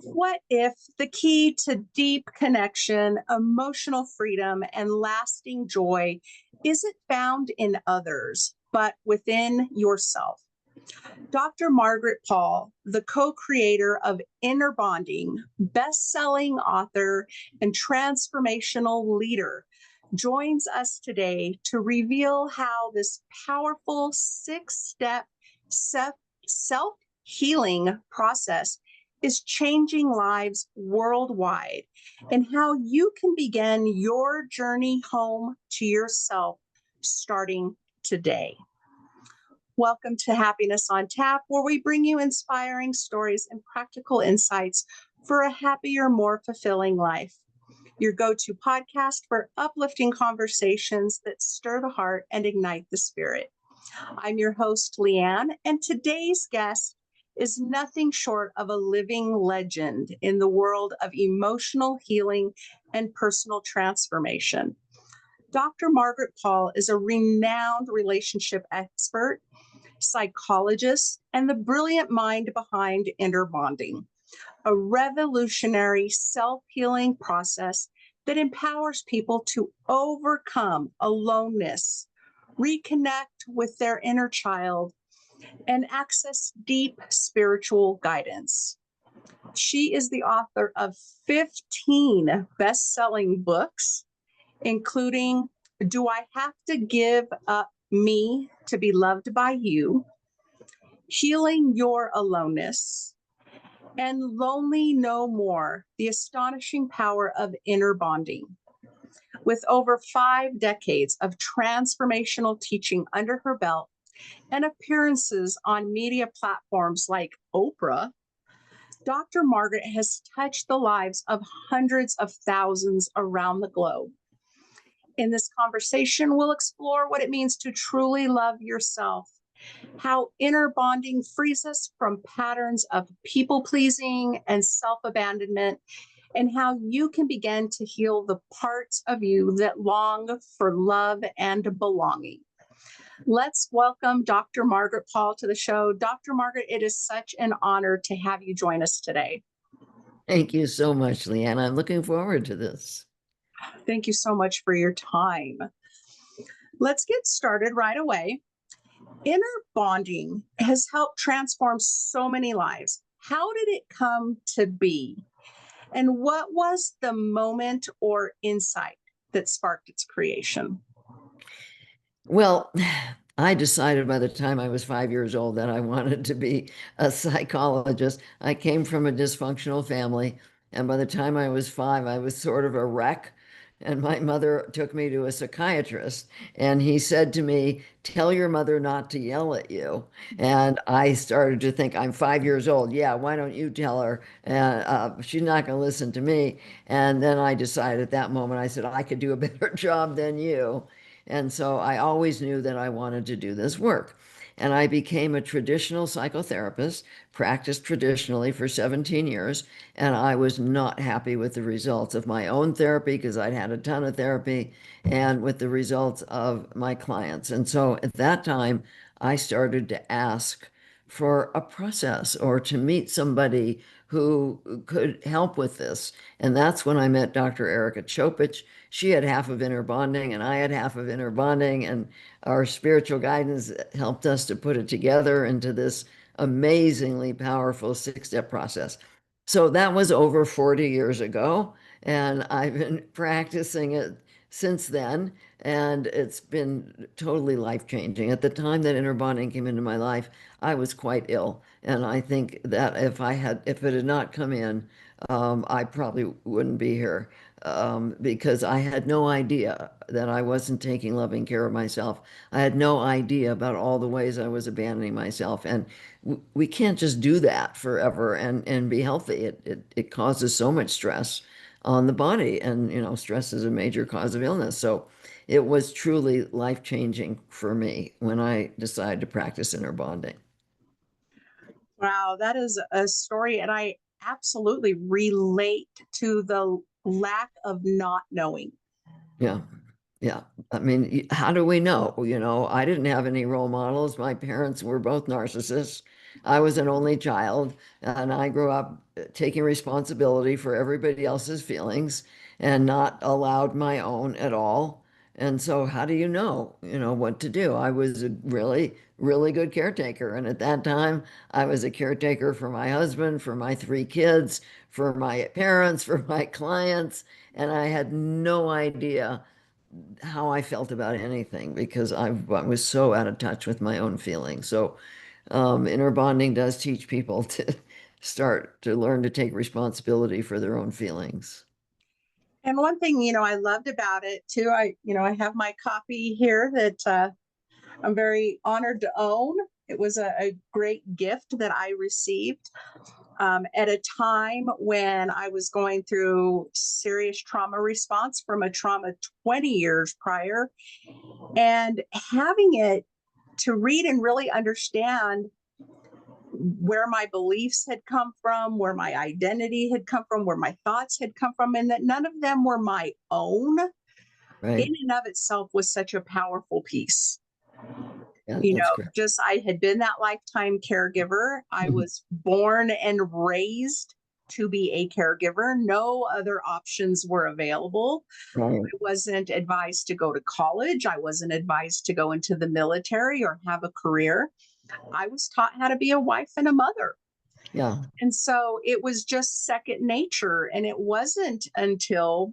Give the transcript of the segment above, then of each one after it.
What if the key to deep connection, emotional freedom, and lasting joy isn't found in others, but within yourself? Dr. Margaret Paul, the co creator of Inner Bonding, best selling author, and transformational leader, joins us today to reveal how this powerful six-step self healing process is changing lives worldwide and how you can begin your journey home to yourself starting today. Welcome to Happiness on Tap, where we bring you inspiring stories and practical insights for a happier, more fulfilling life. Your go to podcast for uplifting conversations that stir the heart and ignite the spirit. I'm your host, Leann, and today's guest is nothing short of a living legend in the world of emotional healing and personal transformation. Dr. Margaret Paul is a renowned relationship expert, psychologist, and the brilliant mind behind Inner Bonding, a revolutionary self-healing process that empowers people to overcome aloneness, reconnect with their inner child, and access deep spiritual guidance. She is the author of 15 best-selling books, including Do I Have to Give Up Me to Be Loved by You, Healing Your Aloneness, and Lonely No More, The Astonishing Power of Inner Bonding. With over 5 decades of transformational teaching under her belt and appearances on media platforms like Oprah, Dr. Margaret has touched the lives of hundreds of thousands around the globe. In this conversation, we'll explore what it means to truly love yourself, how inner bonding frees us from patterns of people pleasing and self abandonment, and how you can begin to heal the parts of you that long for love and belonging. Let's welcome Dr. Margaret Paul to the show. Dr. Margaret, it is such an honor to have you join us today. Thank you so much, Leann. I'm looking forward to this. Thank you so much for your time. Let's get started right away. Inner bonding has helped transform so many lives. How did it come to be? And what was the moment or insight that sparked its creation? Well, I decided by the time I was 5 years old that I wanted to be a psychologist. I came from a dysfunctional family, and by the time I was 5, I was sort of a wreck. And my mother took me to a psychiatrist, and he said to me, "Tell your mother not to yell at you." And I started to think, I'm 5 years old. Yeah, why don't you tell her? She's not going to listen to me. And then I decided at that moment, I said, I could do a better job than you. And so I always knew that I wanted to do this work. And I became a traditional psychotherapist, practiced traditionally for 17 years, and I was not happy with the results of my own therapy because I'd had a ton of therapy and with the results of my clients. And so at that time, I started to ask for a process or to meet somebody who could help with this. And that's when I met Dr. Erica Chopich. She had half of Inner Bonding and I had half of Inner Bonding, and our spiritual guidance helped us to put it together into this amazingly powerful six-step process. So that was over 40 years ago, and I've been practicing it since then, and it's been totally life-changing. At the time that Inner Bonding came into my life, I was quite ill, and I think that if it had not come in, I probably wouldn't be here, because I had no idea that I wasn't taking loving care of myself. I had no idea about all the ways I was abandoning myself, and we can't just do that forever and be healthy. It causes so much stress on the body, and stress is a major cause of illness. So it was truly life-changing for me when I decided to practice Inner Bonding. Wow, that is a story. And I absolutely relate to the lack of not knowing. Yeah. Yeah. I mean, how do we know? I didn't have any role models. My parents were both narcissists. I was an only child, and I grew up taking responsibility for everybody else's feelings and not allowed my own at all. And so how do you know what to do? I was a really, really good caretaker. And at that time, I was a caretaker for my husband, for my three kids, for my parents, for my clients. And I had no idea how I felt about anything because I was so out of touch with my own feelings. So inner bonding does teach people to start to learn to take responsibility for their own feelings. And one thing, I loved about it too, I have my copy here that I'm very honored to own. It was a great gift that I received at a time when I was going through serious trauma response from a trauma 20 years prior. And having it to read and really understand where my beliefs had come from, where my identity had come from, where my thoughts had come from, and that none of them were my own, in Right. and of itself was such a powerful piece. Yeah, that's great. Just I had been that lifetime caregiver. I was born and raised to be a caregiver. No other options were available. Right. I wasn't advised to go to college. I wasn't advised to go into the military or have a career. I was taught how to be a wife and a mother. Yeah. And so it was just second nature. And it wasn't until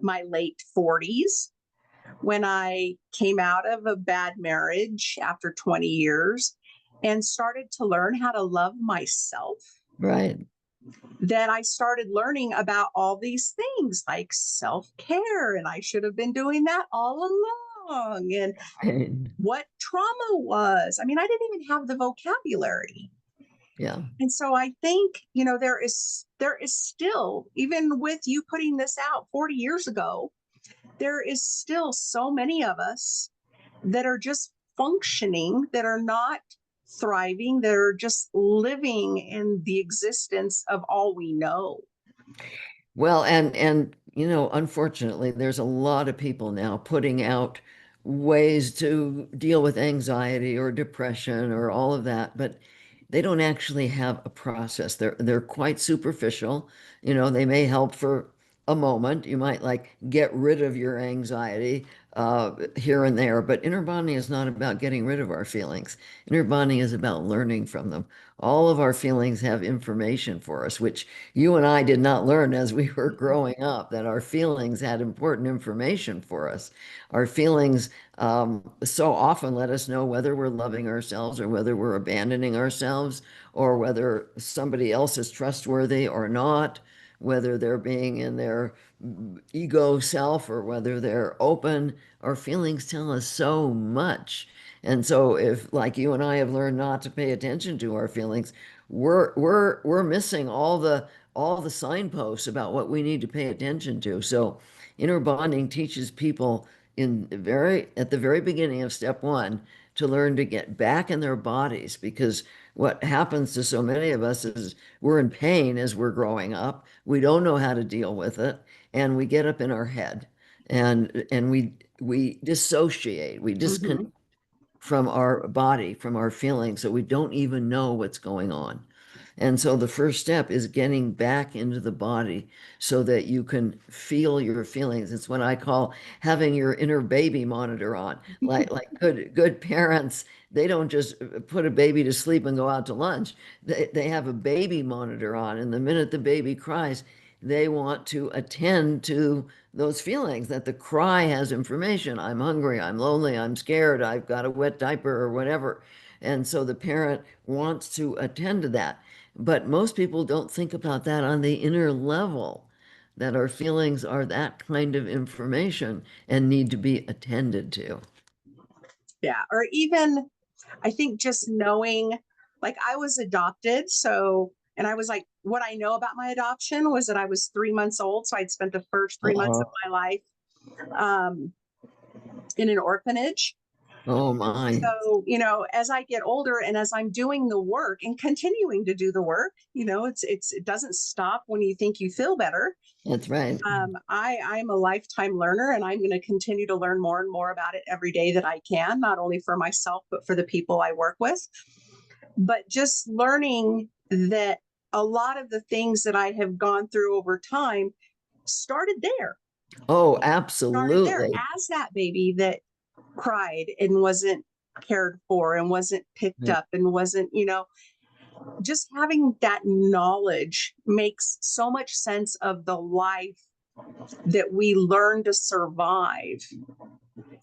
my late 40s when I came out of a bad marriage after 20 years and started to learn how to love myself Right. that I started learning about all these things like self care. And I should have been doing that all along. And Right. what trauma was. I mean, I didn't even have the vocabulary. Yeah. And so I think, there is still, even with you putting this out 40 years ago, there is still so many of us that are just functioning, that are not thriving, that are just living in the existence of all we know. Well, and unfortunately, there's a lot of people now putting out ways to deal with anxiety or depression or all of that, but they don't actually have a process. They're quite superficial. They may help for a moment. You might like get rid of your anxiety here and there, but inner bonding is not about getting rid of our feelings. Inner bonding is about learning from them. All of our feelings have information for us, which you and I did not learn as we were growing up, that our feelings had important information for us. Our feelings so often let us know whether we're loving ourselves or whether we're abandoning ourselves or whether somebody else is trustworthy or not, whether they're being in their ego self or whether they're open. Our feelings tell us so much. And so if like you and I have learned not to pay attention to our feelings, we're missing all the signposts about what we need to pay attention to. So inner bonding teaches people at the very beginning of step one to learn to get back in their bodies, because what happens to so many of us is we're in pain as we're growing up. We don't know how to deal with it, and we get up in our head and we dissociate, we disconnect Mhm. from our body, from our feelings, so we don't even know what's going on. And so the first step is getting back into the body so that you can feel your feelings. It's what I call having your inner baby monitor on. Like good parents, they don't just put a baby to sleep and go out to lunch. They have a baby monitor on, and the minute the baby cries, they want to attend to those feelings, that the cry has information. I'm hungry, I'm lonely, I'm scared, I've got a wet diaper or whatever. And so the parent wants to attend to that. But most people don't think about that on the inner level, that our feelings are that kind of information and need to be attended to. Yeah. Or even, I think just knowing, like I was adopted. So, and I was like, what I know about my adoption was that I was 3 months old. So I'd spent the first 3 months of Oh, my life um, in an orphanage. oh my. So, as I get older and as I'm doing the work and continuing to do the work, it doesn't stop when you think you feel better. That's right. I'm a lifetime learner, and I'm going to continue to learn more and more about it every day that I can, not only for myself, but for the people I work with. But just learning that a lot of the things that I have gone through over time started there, Oh, started there absolutely. as that baby that cried and wasn't cared for and wasn't picked Right. up and wasn't, just having that knowledge makes so much sense of the life that we learn to survive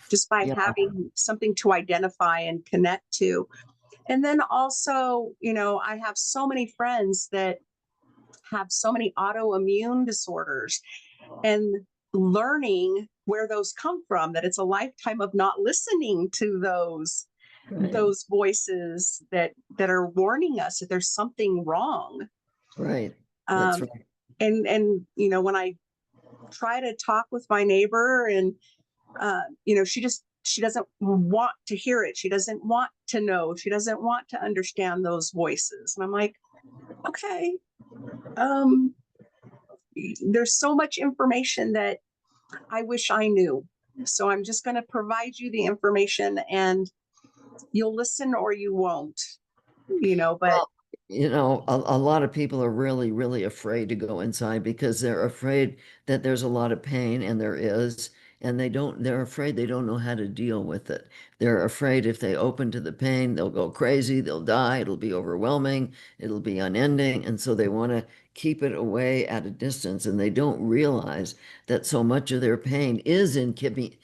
just by Yeah, having something to identify and connect to. And then also, I have so many friends that have so many autoimmune disorders, and learning where those come from, that it's a lifetime of not listening to right, those voices that are warning us that there's something wrong. right. That's um, right. and when I try to talk with my neighbor, and she doesn't want to hear it, she doesn't want to know, she doesn't want to understand those voices, and I'm like, okay, um there's so much information that I wish I knew, so I'm just going to provide you the information, and you'll listen or you won't, but Well, a lot of people are really, really afraid to go inside because they're afraid that there's a lot of pain, and there is, and they're afraid they don't know how to deal with it. They're afraid if they open to the pain, they'll go crazy, they'll die, it'll be overwhelming, it'll be unending. And so they want to keep it away at a distance, and they don't realize that so much of their pain is in keeping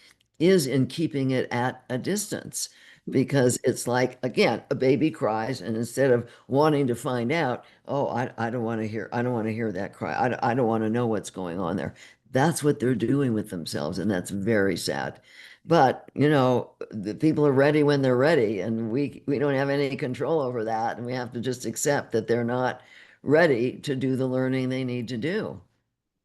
it at a distance, because it's like, again, a baby cries, and instead of wanting to find out, oh, I don't want to hear, I don't want to hear that cry, I don't want to know what's going on there. That's what they're doing with themselves, and that's very sad. But the people are ready when they're ready, and we don't have any control over that, and we have to just accept that they're not ready to do the learning they need to do.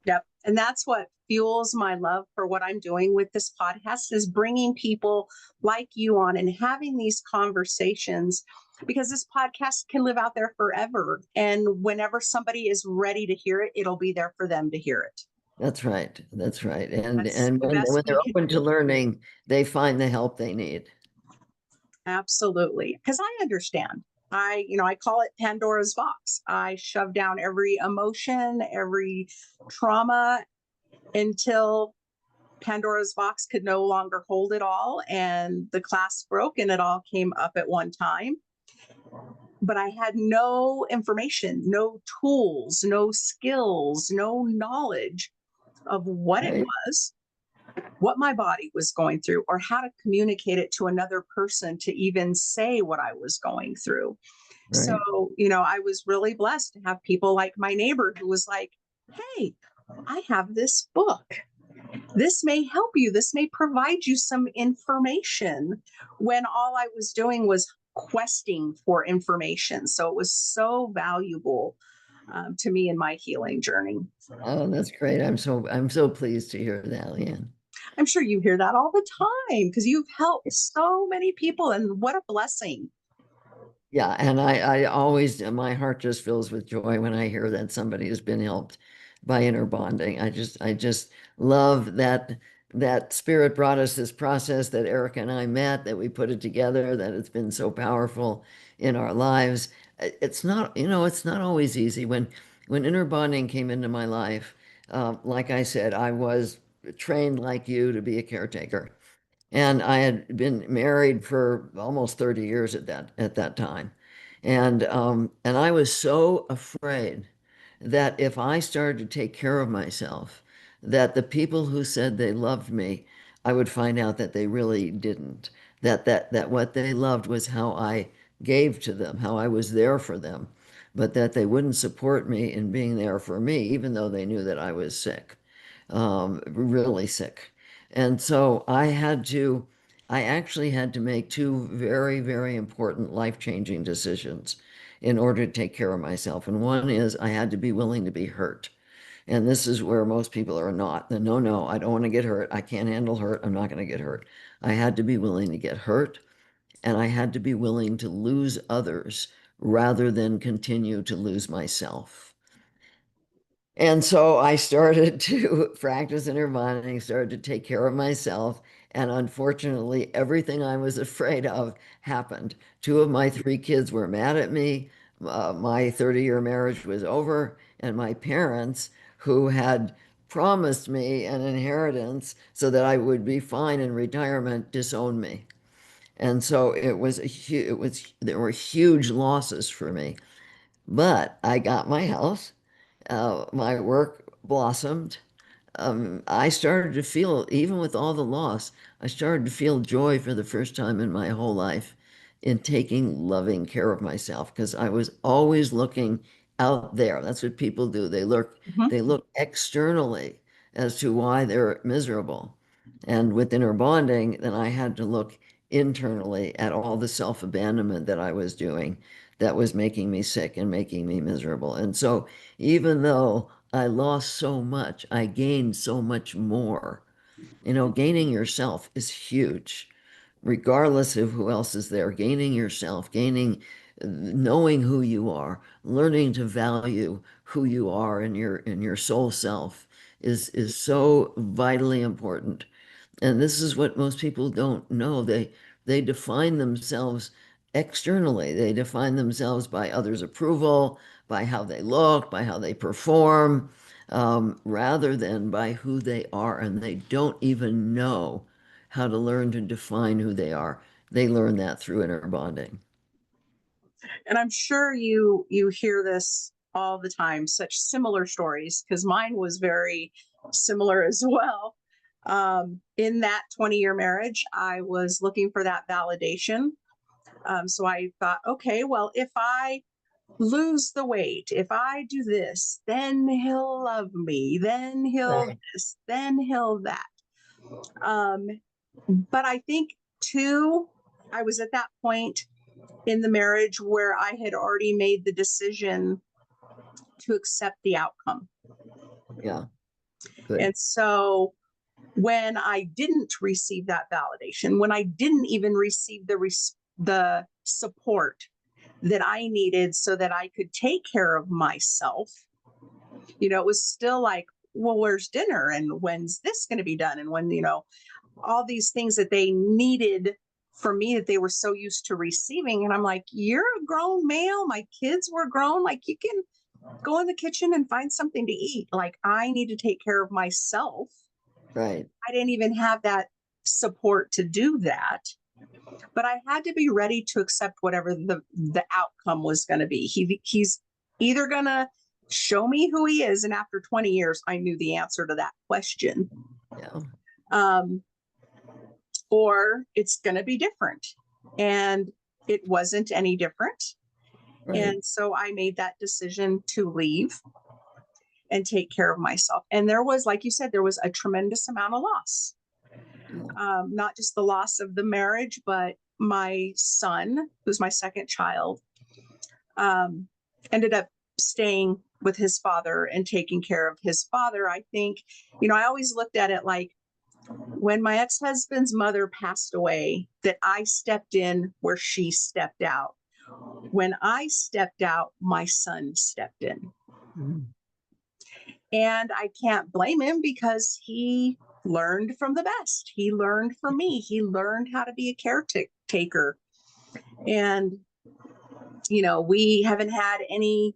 yep. And that's what fuels my love for what I'm doing with this podcast, is bringing people like you on and having these conversations, because this podcast can live out there forever. And whenever somebody is ready to hear it, it'll be there for them to hear it. That's right. That's right. And That's and the when best they're we can open to do. learning, they find the help they need. Absolutely. Because I understand. I call it Pandora's box. I shove down every emotion, every trauma, until Pandora's box could no longer hold it all, and the glass broke and it all came up at one time. But I had no information, no tools, no skills, no knowledge of what it Right. was, what my body was going through, or how to communicate it to another person to even say what I was going through. So, Right. I was really blessed to have people like my neighbor who was like, hey, I have this book. This may help you. This may provide you some information, when all I was doing was questing for information. So it was so valuable, to me in my healing journey. Oh, that's great. I'm so pleased to hear that, Leann. I'm sure you hear that all the time because you've helped so many people, and what a blessing. Yeah, and I always, my heart just fills with joy when I hear that somebody has been helped by inner bonding. I just love that spirit brought us this process, that Erica and I met, that we put it together, that it's been so powerful in our lives. It's not always easy. When inner bonding came into my life, like I said, I was trained like you to be a caretaker. And I had been married for almost 30 years at that time. And I was so afraid that if I started to take care of myself, that the people who said they loved me, I would find out that they really didn't. That what they loved was how I gave to them, how I was there for them, but that they wouldn't support me in being there for me, even though they knew that I was sick, really sick. And so I actually had to make two very, very important life-changing decisions in order to take care of myself. And one is I had to be willing to be hurt. And this is where most people are not. No, no, I don't want to get hurt. I can't handle hurt. I'm not going to get hurt. I had to be willing to get hurt, and I had to be willing to lose others rather than continue to lose myself. And so I started to practice inner bonding, started to take care of myself. And unfortunately, everything I was afraid of happened. Two of my three kids were mad at me. My 30-year marriage was over, and my parents, who had promised me an inheritance so that I would be fine in retirement, disowned me. And so there were huge losses for me. But I got my house. My work blossomed. I started to feel, even with all the loss, I started to feel joy for the first time in my whole life in taking loving care of myself, because I was always looking out there. That's what people do. Mhm. They look externally as to why they're miserable. And with inner bonding, then I had to look internally at all the self-abandonment that I was doing that was making me sick and making me miserable. And so even though I lost so much, I gained so much more. You know, gaining yourself is huge, regardless of who else is there. Gaining yourself, knowing who you are, learning to value who you are in your soul self is so vitally important. And this is what most people don't know. They define themselves externally. They define themselves by others' approval, by how they look, by how they perform, rather than by who they are. And they don't even know how to learn to define who they are. They learn that through inner bonding. And I'm sure you hear this all the time, such similar stories, because mine was very similar as well. In that 20-year marriage, I was looking for that validation. So I thought, okay, well, if I lose the weight, if I do this, then he'll love me, then he'll Right. this, then he'll that. Um, but I think too, I was at that point in the marriage where I had already made the decision to accept the outcome. Yeah, good. And so when I didn't receive that validation, when I didn't even receive the support that I needed so that I could take care of myself, it was still like, well, where's dinner? And when's this going to be done? And when, all these things that they needed for me that they were so used to receiving. And I'm like, you're a grown male. My kids were grown. Like, you can go in the kitchen and find something to eat. Like, I need to take care of myself. Right. I didn't even have that support to do that. But I had to be ready to accept whatever the outcome was going to be. He's either going to show me who he is, and after 20 years, I knew the answer to that question. Yeah. Um, or it's going to be different. And it wasn't any different. Right. And so I made that decision to leave and take care of myself. And there was, like you said, there was a tremendous amount of loss. Yeah. Not just the loss of the marriage, but my son, who's my second child, um, ended up staying with his father and taking care of his father. I think, I always looked at it like, when my ex-husband's mother passed away, that I stepped in where she stepped out. When I stepped out, my son stepped in. Mhm. And I can't blame him because he learned from the best. He learned from me. He learned how to be a caretaker. And, we haven't had any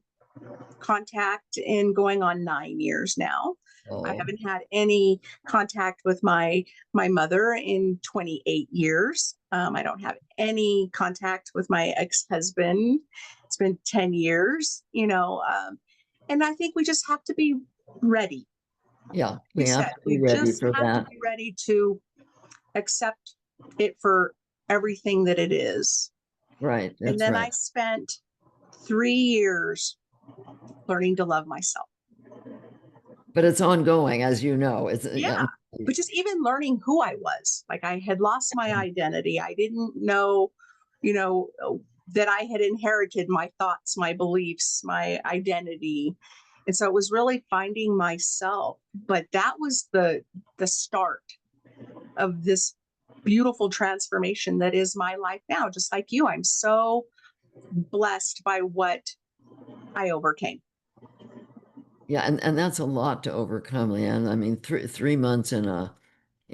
contact in going on 9 years now. I Oh, haven't had any contact with my mother in 28 years. I don't have any contact with my ex-husband. It's been 10 years, and I think we just have to be ready. yeah. We We said have to be we ready just for have to that. be ready to accept it for everything that it is. Right. And That's then right. I spent 3 years learning to love myself. But it's ongoing, as you know. Yeah. But just even learning who I was, like, I had lost my identity. I didn't know, you know, that I had inherited my thoughts, my beliefs, my identity. And so it was really finding myself. But that was the start of this beautiful transformation that is my life now. Just like you, I'm so blessed by what I overcame. Yeah, and that's a lot to overcome, Leanne. I mean, 3 months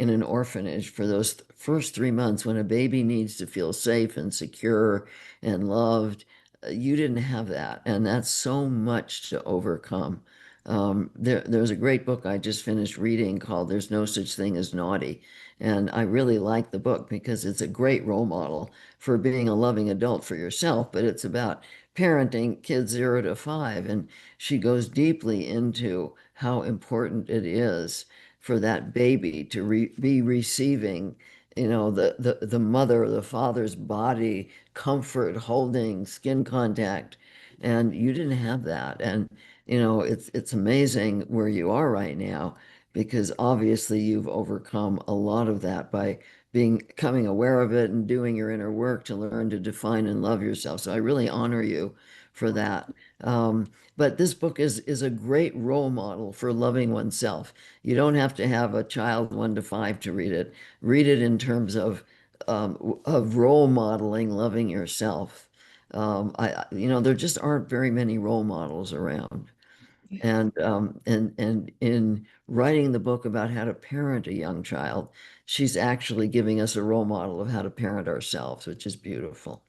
in an orphanage for those first 3 months when a baby needs to feel safe and secure and loved. You didn't have that, and that's so much to overcome. There's a great book I just finished reading called There's No Such Thing as Naughty. And I really like the book because it's a great role model for being a loving adult for yourself, but it's about parenting kids 0 to 5. And she goes deeply into how important it is for that baby to be receiving, the mother or the father's body, comfort, holding, skin contact. And you didn't have that. And it's amazing where you are right now because obviously you've overcome a lot of that by becoming aware of it and doing your inner work to learn to define and love yourself. So I really honor you for that. But this book is a great role model for loving oneself. You don't have to have a child 1 to 5 to read it. Read it in terms of role modeling, loving yourself. There just aren't very many role models around. And in writing the book about how to parent a young child, she's actually giving us a role model of how to parent ourselves, which is beautiful.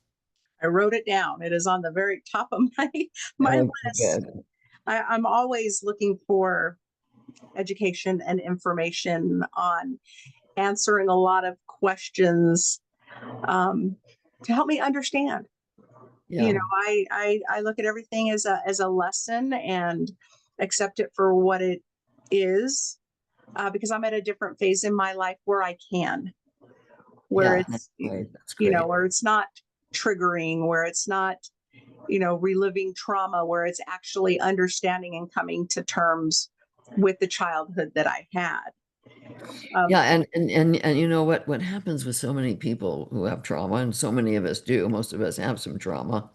I wrote it down. It is on the very top of my Okay, list. good. I'm always looking for education and information on answering a lot of questions, um, to help me understand. Yeah, I look at everything as a lesson and accept it for what it is, because I'm at a different phase in my life where I can, where yeah, that's it's, great. That's great. where it's not triggering, where it's not, reliving trauma, where it's actually understanding and coming to terms with the childhood that I had. Yeah, Um, and you know what happens with so many people who have trauma, and so many of us do, most of us have some trauma,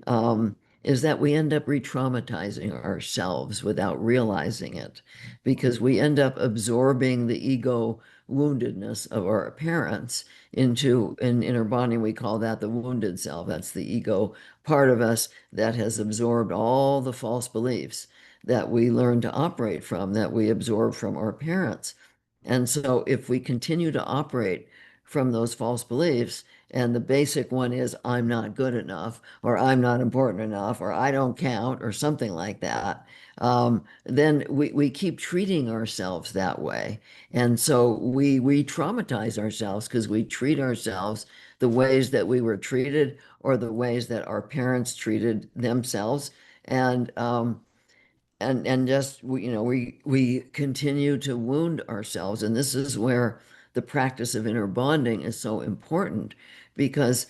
um, is that we end up re-traumatizing ourselves without realizing it because we end up absorbing the ego woundedness of our parents into in inner bonding. We call that the wounded self. That's the ego part of us that has absorbed all the false beliefs that we learn to operate from, that we absorb from our parents. And so if we continue to operate from those false beliefs, and the basic one is I'm not good enough, or I'm not important enough, or I don't count, or something like that, then we keep treating ourselves that way. And so we traumatize ourselves because we treat ourselves the ways that we were treated or the ways that our parents treated themselves. And just we continue to wound ourselves, and this is where the practice of inner bonding is so important because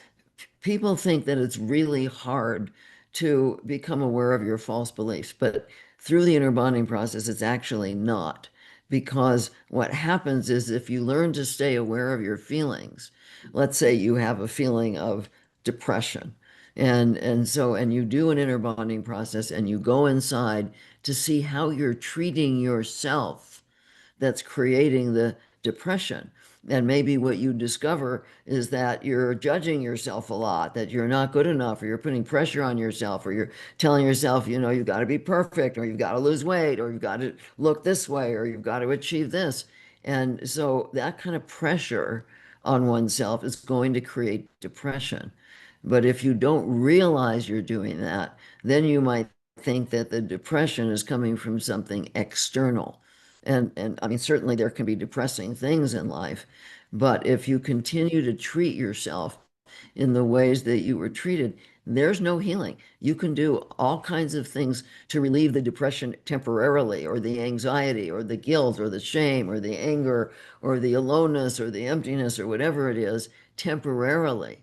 people think that it's really hard to become aware of your false beliefs, but through the inner bonding process it's actually not, because what happens is if you learn to stay aware of your feelings, let's say you have a feeling of depression, and you do an inner bonding process and you go inside to see how you're treating yourself that's creating the depression. And maybe what you discover is that you're judging yourself a lot, that you're not good enough, or you're putting pressure on yourself, or you're telling yourself, you've got to be perfect, or you've got to lose weight, or you've got to look this way, or you've got to achieve this. And so that kind of pressure on oneself is going to create depression. But if you don't realize you're doing that, then you might think that the depression is coming from something external. And I mean, certainly there can be depressing things in life, but if you continue to treat yourself in the ways that you were treated, there's no healing. You can do all kinds of things to relieve the depression temporarily, or the anxiety, or the guilt, or the shame, or the anger, or the aloneness, or the emptiness, or whatever it is, temporarily.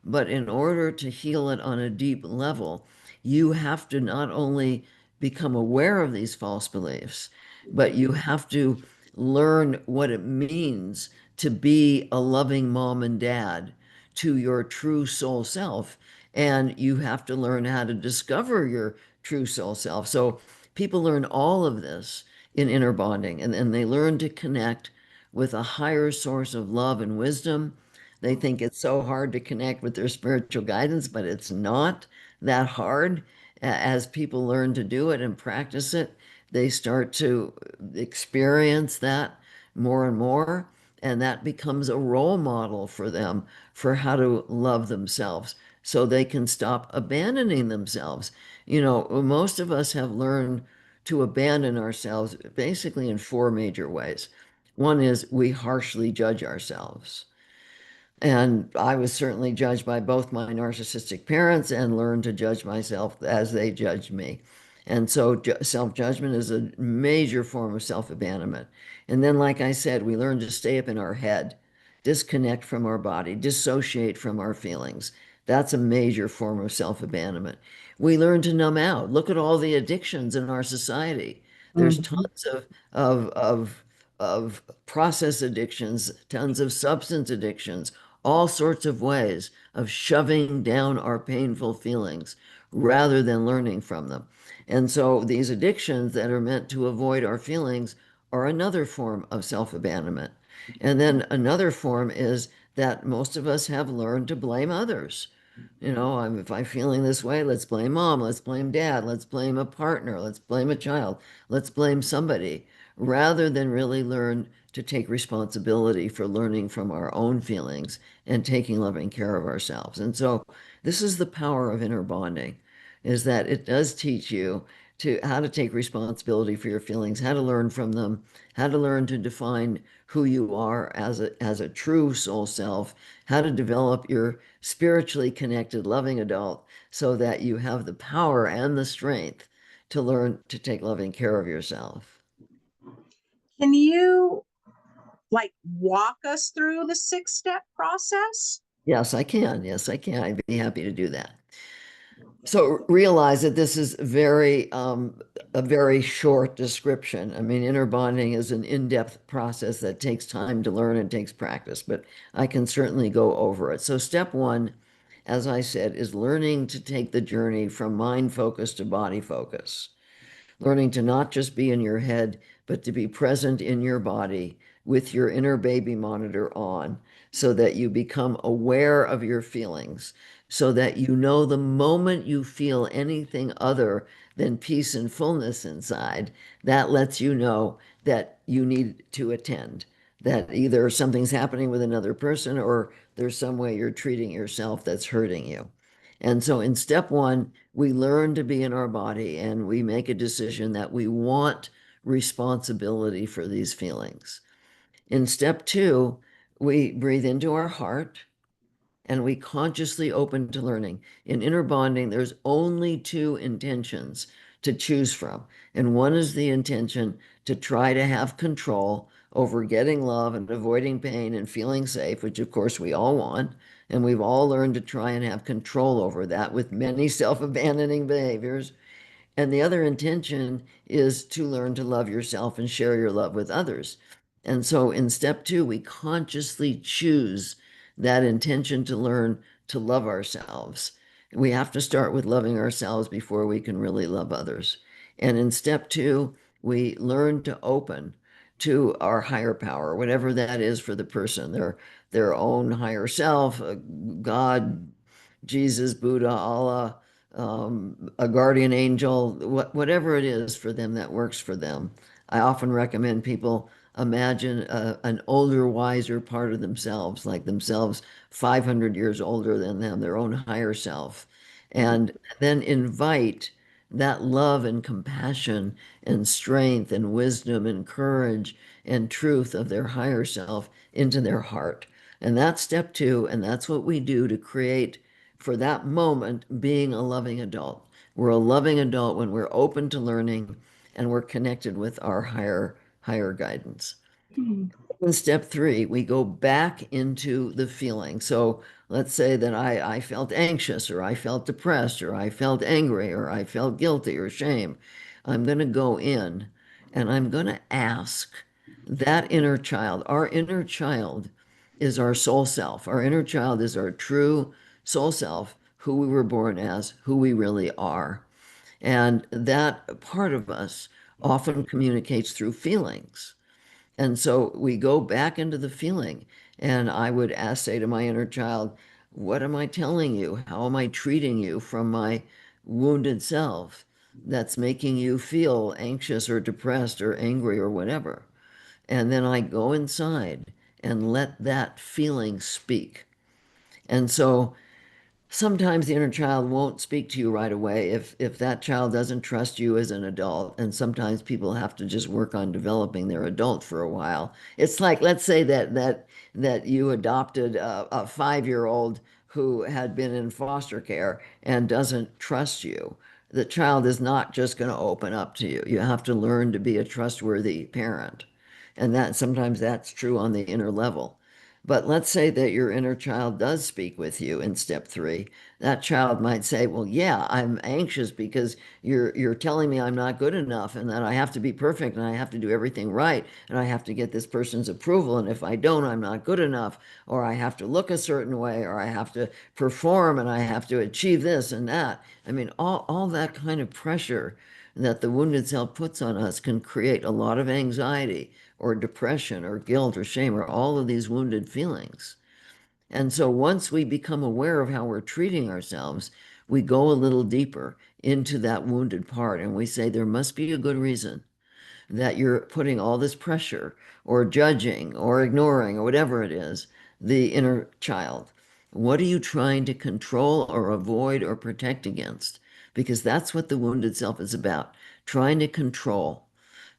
But in order to heal it on a deep level, you have to not only become aware of these false beliefs, but you have to learn what it means to be a loving mom and dad to your true soul self. And you have to learn how to discover your true soul self. So people learn all of this in inner bonding, and they learn to connect with a higher source of love and wisdom. They think it's so hard to connect with their spiritual guidance, but it's not that hard. As people learn to do it and practice it, they start to experience that more and more. And that becomes a role model for them for how to love themselves so they can stop abandoning themselves. You know, most of us have learned to abandon ourselves basically in four major ways. One is we harshly judge ourselves. And I was certainly judged by both my narcissistic parents and learned to judge myself as they judged me. And so self-judgment is a major form of self-abandonment. And then, like I said, we learn to stay up in our head, disconnect from our body, dissociate from our feelings. That's a major form of self-abandonment. We learn to numb out. Look at all the addictions in our society. There's Mhm. tons of, of, of process addictions, tons of substance addictions, all sorts of ways of shoving down our painful feelings rather than learning from them. And so these addictions that are meant to avoid our feelings are another form of self-abandonment. And then another form is that most of us have learned to blame others. You know, if I'm feeling this way, let's blame mom, let's blame dad, let's blame a partner, let's blame a child, let's blame somebody, rather than really learn to take responsibility for learning from our own feelings and taking loving care of ourselves. And so this is the power of inner bonding, is that it does teach you to how to take responsibility for your feelings, how to learn from them, how to learn to define who you are as a true soul self, how to develop your spiritually connected, loving adult so that you have the power and the strength to learn to take loving care of yourself. Can you like walk us through the 6-step process? Yes, I can. Yes, I can. I'd be happy to do that. So realize that this is a very short description. I mean, inner bonding is an in-depth process that takes time to learn and takes practice, but I can certainly go over it. So step one, as I said, is learning to take the journey from mind focus to body focus, learning to not just be in your head, but to be present in your body with your inner baby monitor on so that you become aware of your feelings, so that you know the moment you feel anything other than peace and fullness inside, that lets you know that you need to attend, that either something's happening with another person or there's some way you're treating yourself that's hurting you. And so in step one, we learn to be in our body and we make a decision that we want responsibility for these feelings. In step two, we breathe into our heart and we consciously open to learning. In inner bonding, there's only two intentions to choose from. And one is the intention to try to have control over getting love and avoiding pain and feeling safe, which of course we all want. And we've all learned to try and have control over that with many self-abandoning behaviors. And the other intention is to learn to love yourself and share your love with others. And so in step two, we consciously choose that intention to learn to love ourselves. We have to start with loving ourselves before we can really love others. And in step two, we learn to open to our higher power, whatever that is for the person, their own higher self, God, Jesus, Buddha, Allah, a guardian angel, whatever it is for them that works for them. I often recommend people imagine an older, wiser part of themselves, like themselves 500 years older than them, their own higher self, and then invite that love and compassion and strength and wisdom and courage and truth of their higher self into their heart. And that's step two, and that's what we do to create for that moment being a loving adult. We're a loving adult when we're open to learning and we're connected with our higher guidance. Mhm. In step three, we go back into the feeling. So let's say that I felt anxious or I felt depressed or I felt angry or I felt guilty or shame. I'm going to go in and I'm going to ask that inner child. Our inner child is our soul self. Our inner child is our true soul self, who we were born as, who we really are. And that part of us often communicates through feelings. And so we go back into the feeling. And I would ask, say to my inner child, what am I telling you? How am I treating you from my wounded self that's making you feel anxious or depressed or angry or whatever? And then I go inside and let that feeling speak. And so sometimes the inner child won't speak to you right away if that child doesn't trust you as an adult. And sometimes people have to just work on developing their adult for a while. It's like, let's say that you adopted a 5-year-old who had been in foster care and doesn't trust you. The child is not just going to open up to you. You have to learn to be a trustworthy parent. And that sometimes that's true on the inner level. But let's say that your inner child does speak with you in step 3. That child might say, "Well, yeah, I'm anxious because you're telling me I'm not good enough and that I have to be perfect and I have to do everything right and I have to get this person's approval, and if I don't, I'm not good enough, or I have to look a certain way, or I have to perform and I have to achieve this and that." I mean, all that kind of pressure that the wounded self puts on us can create a lot of anxiety or depression or guilt or shame or all of these wounded feelings. And so once we become aware of how we're treating ourselves, we go a little deeper into that wounded part and we say, there must be a good reason that you're putting all this pressure or judging or ignoring or whatever it is, the inner child. What are you trying to control or avoid or protect against? Because that's what the wounded self is about, trying to control.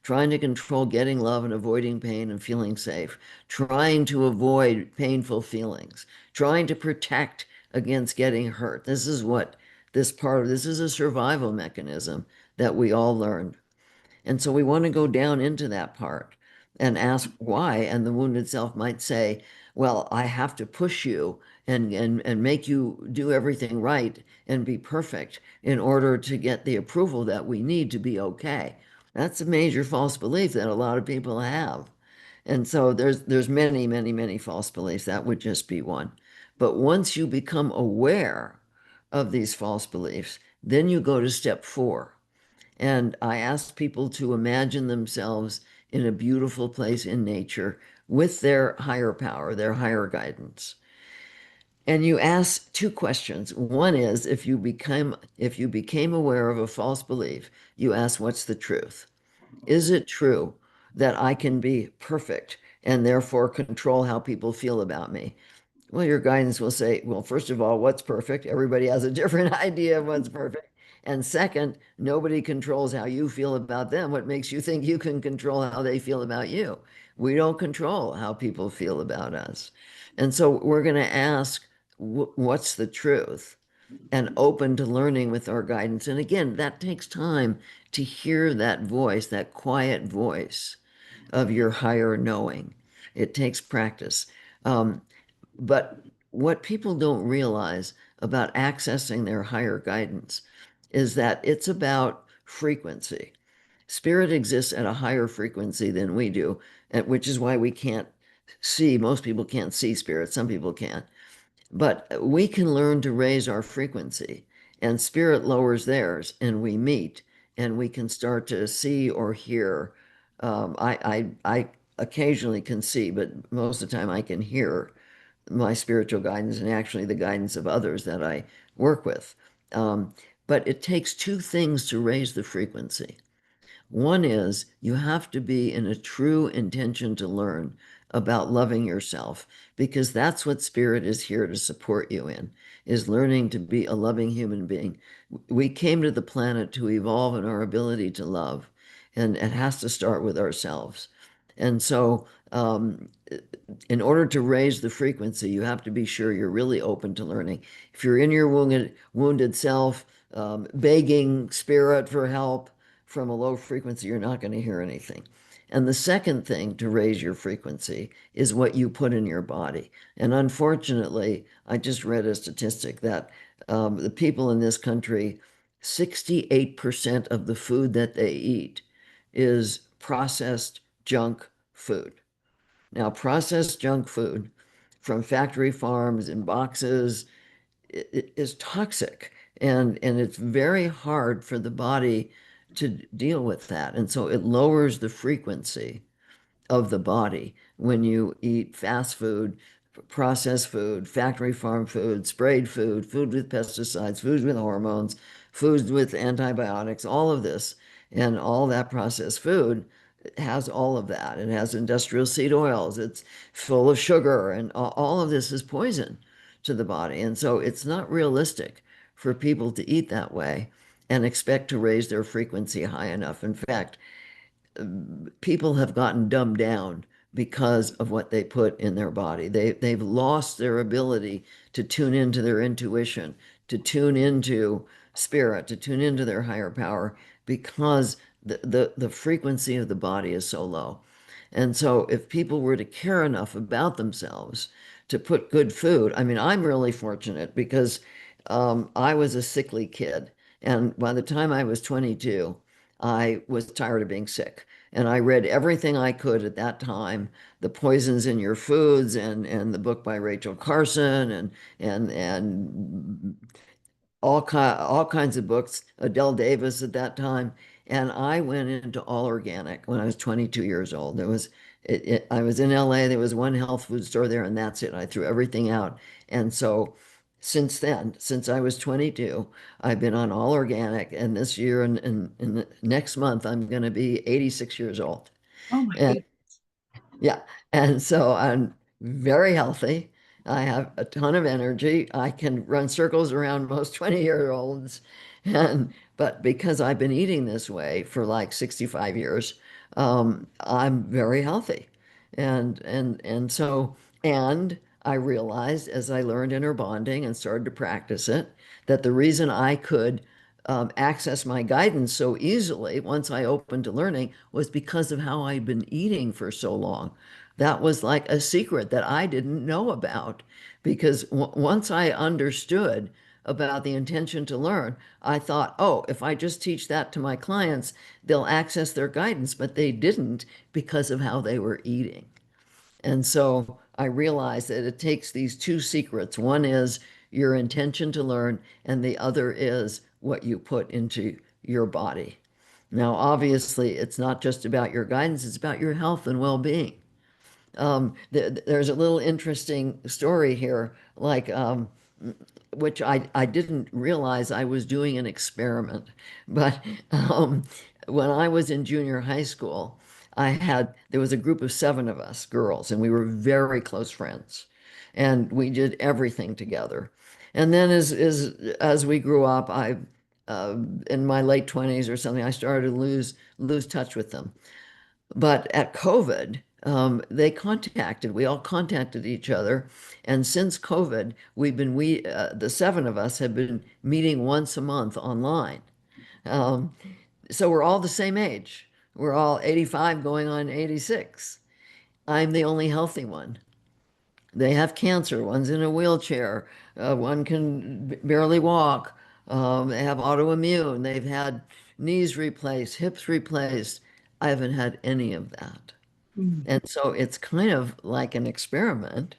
Trying to control getting love and avoiding pain and feeling safe, trying to avoid painful feelings, trying to protect against getting hurt. This is what this is a survival mechanism that we all learned. And so we want to go down into that part and ask why. And the wounded self might say, well, I have to push you and make you do everything right and be perfect in order to get the approval that we need to be okay. That's a major false belief that a lot of people have. And so there's many, many, many false beliefs. That would just be one. But once you become aware of these false beliefs, then you go to step 4. And I asked people to imagine themselves in a beautiful place in nature with their higher power, their higher guidance. And you ask 2 questions. One is if you became aware of a false belief, you ask, what's the truth? Is it true that I can be perfect and therefore control how people feel about me? Well, your guidance will say, well, first of all, what's perfect? Everybody has a different idea of what's perfect. And second, nobody controls how you feel about them. What makes you think you can control how they feel about you? We don't control how people feel about us. And so we're going to ask, what's the truth? And open to learning with our guidance. And again, that takes time to hear that voice, that quiet voice of your higher knowing. It takes practice. But what people don't realize about accessing their higher guidance is that it's about frequency. Spirit exists at a higher frequency than we do, which is why we can't see. Most people can't see spirit, some people can. But we can learn to raise our frequency, and spirit lowers theirs, and we meet, and we can start to see or hear. I occasionally can see, but most of the time I can hear my spiritual guidance and actually the guidance of others that I work with. Um, but it takes 2 things to raise the frequency. One is you have to be in a true intention to learn about loving yourself, because that's what spirit is here to support you in, is learning to be a loving human being. We came to the planet to evolve in our ability to love, and it has to start with ourselves. And so in order to raise the frequency, you have to be sure you're really open to learning. If you're in your wounded self, begging spirit for help from a low frequency, you're not going to hear anything. And the second thing to raise your frequency is what you put in your body. And unfortunately, I just read a statistic that the people in this country, 68% of the food that they eat is processed junk food. Now, processed junk food from factory farms in boxes is toxic, and it's very hard for the body to deal with that. And so it lowers the frequency of the body when you eat fast food, processed food, factory farm food, sprayed food, food with pesticides, foods with hormones, foods with antibiotics, all of this, and all that processed food has all of that. It has industrial seed oils. It's full of sugar, and all of this is poison to the body. And so it's not realistic for people to eat that way and expect to raise their frequency high enough. In fact, people have gotten dumbed down because of what they put in their body. They've lost their ability to tune into their intuition, to tune into spirit, to tune into their higher power because the frequency of the body is so low. And so if people were to care enough about themselves to put good food, I mean, I'm really fortunate because I was a sickly kid. And by the time I was 22, I was tired of being sick. And I read everything I could at that time, The Poisons in Your Foods and the book by Rachel Carson and all kinds of books, Adele Davis at that time. And I went into all organic when I was 22 years old. I was in LA, there was one health food store there, and that's it. I threw everything out. And so since then, since I was 22, I've been on all organic. And this year and the next month, I'm going to be 86 years old. Oh my And goodness. yeah. And so I'm very healthy. I have a ton of energy. I can run circles around most 20-year-olds. But because I've been eating this way for like 65 years, I'm very healthy. And I realized as I learned inner bonding and started to practice it, that the reason I could access my guidance so easily once I opened to learning was because of how I'd been eating for so long. That was like a secret that I didn't know about because once I understood about the intention to learn, I thought, oh, if I just teach that to my clients, they'll access their guidance, but they didn't because of how they were eating. And so I realized that it takes these two secrets. One is your intention to learn, and the other is what you put into your body. Now, obviously, it's not just about your guidance, it's about your health and well-being. There's a little interesting story here, like which I didn't realize I was doing an experiment. But when I was in junior high school, there was a group of 7 of us girls, and we were very close friends, and we did everything together. And then as we grew up, in my late 20s or something, I started to lose touch with them. But at COVID, we all contacted each other. And since COVID, the 7 of us have been meeting once a month online. Um, so we're all the same age. We're all 85 going on 86. I'm the only healthy one. They have cancer. One's in a wheelchair. One can barely walk. They have autoimmune. They've had knees replaced, hips replaced. I haven't had any of that. Mm. And so it's kind of like an experiment.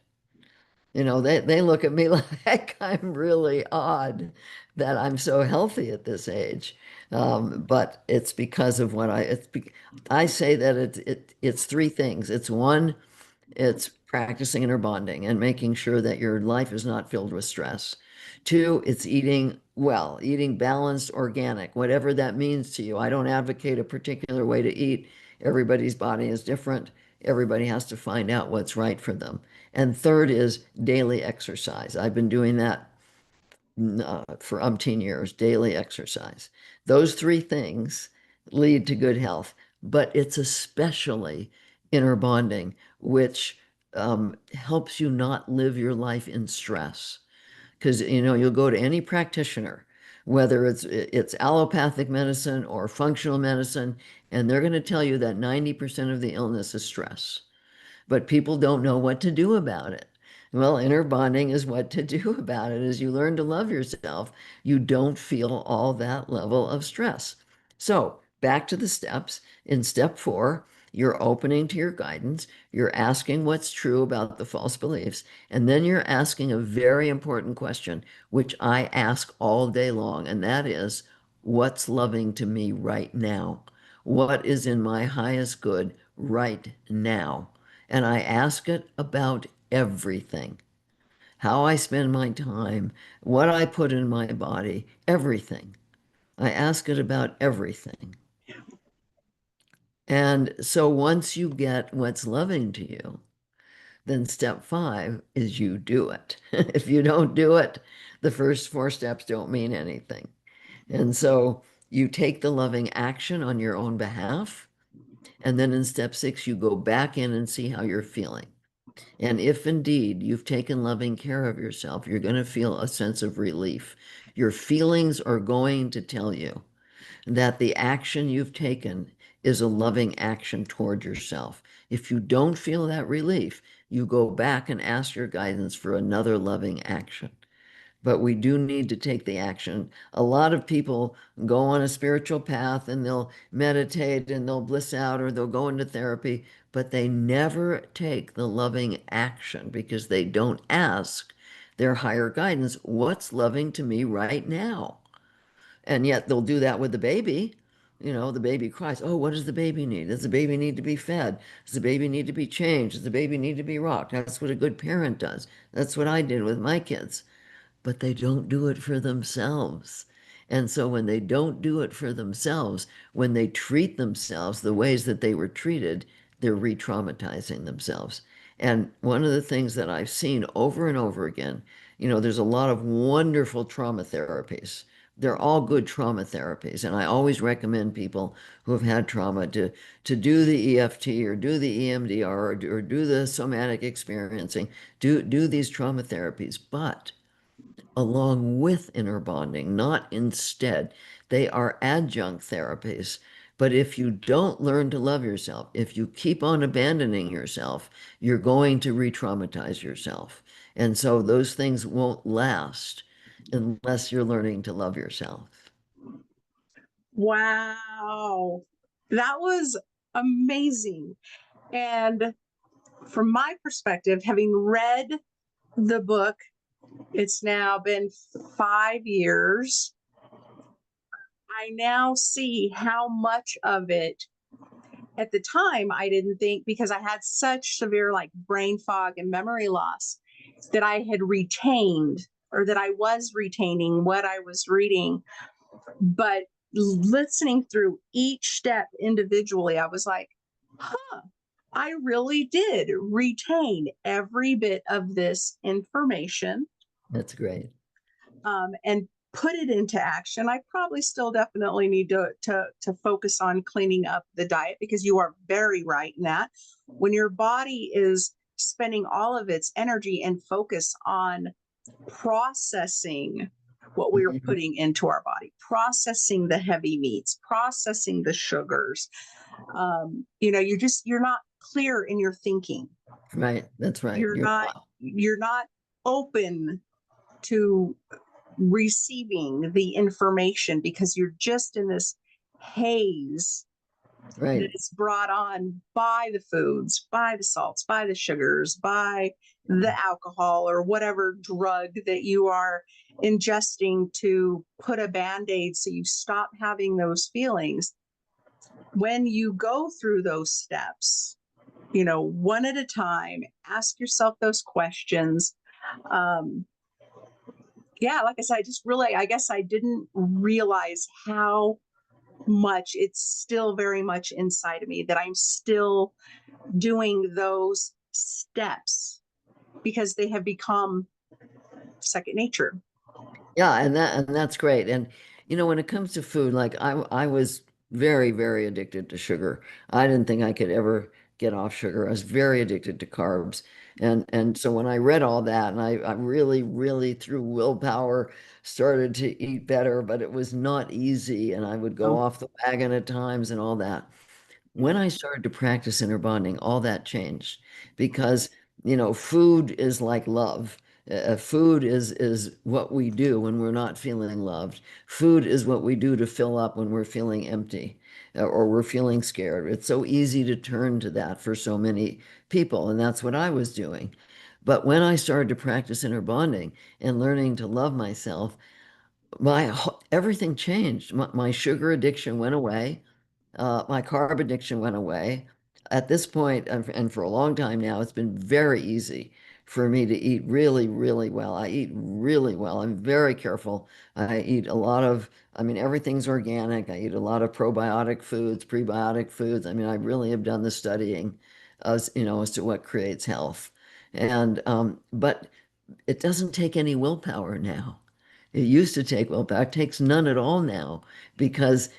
They look at me like I'm really odd that I'm so healthy at this age. But it's because of I say that it's 3 things. It's one, it's practicing inner bonding and making sure that your life is not filled with stress. 2, it's eating well, eating balanced, organic, whatever that means to you. I don't advocate a particular way to eat. Everybody's body is different. Everybody has to find out what's right for them. And 3rd is daily exercise. I've been doing that for umpteen years, daily exercise. Those 3 things lead to good health, but it's especially inner bonding, which helps you not live your life in stress. Because you'll go to any practitioner, whether it's allopathic medicine or functional medicine, and they're going to tell you that 90% of the illness is stress, but people don't know what to do about it. Well, inner bonding is what to do about it. As you learn to love yourself, you don't feel all that level of stress. So, back to the steps. In step 4, you're opening to your guidance. You're asking what's true about the false beliefs. And then you're asking a very important question, which I ask all day long, and that is, what's loving to me right now? What is in my highest good right now? And I ask it about everything. How I spend my time, what I put in my body, everything. I ask it about everything. And so once you get what's loving to you, then step five is you do it. If you don't do it, the first four steps don't mean anything. And so you take the loving action on your own behalf. And then in step six, you go back in and see how you're feeling. And if indeed you've taken loving care of yourself, you're going to feel a sense of relief. Your feelings are going to tell you that the action you've taken is a loving action toward yourself. If you don't feel that relief, you go back and ask your guidance for another loving action. But we do need to take the action. A lot of people go on a spiritual path and they'll meditate and they'll bliss out or they'll go into therapy, but they never take the loving action because they don't ask their higher guidance, what's loving to me right now? And yet they'll do that with the baby. You know, the baby cries. Oh, what does the baby need? Does the baby need to be fed? Does the baby need to be changed? Does the baby need to be rocked? That's what a good parent does. That's what I did with my kids. But they don't do it for themselves. And so when they don't do it for themselves, when they treat themselves the ways that they were treated, they're re-traumatizing themselves. And one of the things that I've seen over and over again, there's a lot of wonderful trauma therapies. They're all good trauma therapies. And I always recommend people who have had trauma to do the EFT or do the EMDR or do the somatic experiencing, do these trauma therapies. But along with inner bonding, not instead. They are adjunct therapies. But if you don't learn to love yourself, if you keep on abandoning yourself, you're going to re traumatize yourself. And so those things won't last unless you're learning to love yourself. Wow. That was amazing. And from my perspective, having read the book, it's now been 5 years. I now see how much of it at the time I didn't think, because I had such severe like brain fog and memory loss, that I had retained, or that I was retaining what I was reading. But listening through each step individually, I was like, huh, I really did retain every bit of this information, That's great. and put it into action. I probably still definitely need to focus on cleaning up the diet, because you are very right in that. When your body is spending all of its energy and focus on processing what we are Mhm. putting into our body, processing the heavy meats, processing the sugars, you're not clear in your thinking. Right. That's right. You're You're not not. you're not open to receiving the information, because you're just in this haze that Right. is brought on by the foods, by the salts, by the sugars, by the alcohol, or whatever drug that you are ingesting to put a band-aid so you stop having those feelings. When you go through those steps, one at a time, ask yourself those questions. Um, yeah, like I said, I guess I didn't realize how much it's still very much inside of me, that I'm still doing those steps, because they have become second nature. Yeah, and that's great. And when it comes to food, like I was very, very addicted to sugar. I didn't think I could ever get off sugar. I was very addicted to carbs. And so when I read all that and I really, really through willpower started to eat better, but it was not easy and I would go So, off the wagon at times and all that. When I started to practice inner bonding, all that changed because, food is like love. Food is what we do when we're not feeling loved. Food is what we do to fill up when we're feeling empty or we're feeling scared. It's so easy to turn to that for so many people, and that's what I was doing. But when I started to practice inner bonding and learning to love myself, everything changed. My sugar addiction went away. My carb addiction went away. At this point, and for a long time now, it's been very easy for me to eat really, really well. I eat really well. I'm very careful. I eat a lot of, I mean, everything's organic. I eat a lot of probiotic foods, prebiotic foods. I mean, I really have done the studying as, as to what creates health. But it doesn't take any willpower now. It used to take willpower. It takes none at all now because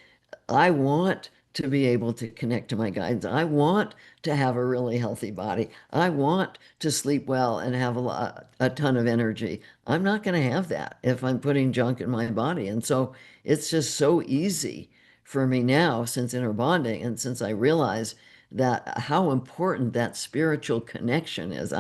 I want to be able to connect to my guides. I want to have a really healthy body. I want to sleep well and have a ton of energy. I'm not going to have that if I'm putting junk in my body. And so it's just so easy for me now since inner bonding and since I realize that how important that spiritual connection is.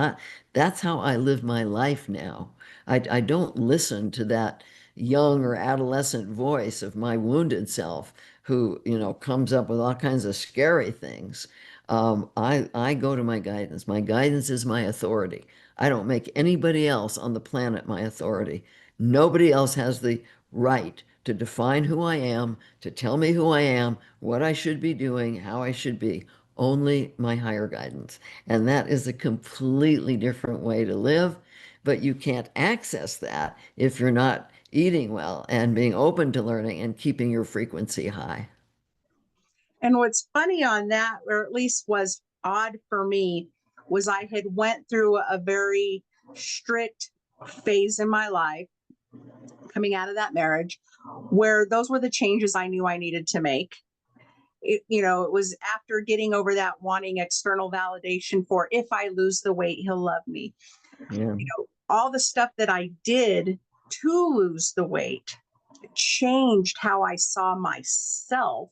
That's how I live my life now. I don't listen to that young or adolescent voice of my wounded self who, comes up with all kinds of scary things. I go to my guidance. My guidance is my authority. I don't make anybody else on the planet my authority. Nobody else has the right to define who I am, to tell me who I am, what I should be doing, how I should be. Only my higher guidance. And that is a completely different way to live, but you can't access that if you're not eating well and being open to learning and keeping your frequency high. And what's funny on that, or at least was odd for me, was I had went through a very strict phase in my life coming out of that marriage where those were the changes I knew I needed to make. It was after getting over that wanting external validation for if I lose the weight, he'll love me. Yeah. All the stuff that I did to lose the weight changed how I saw myself.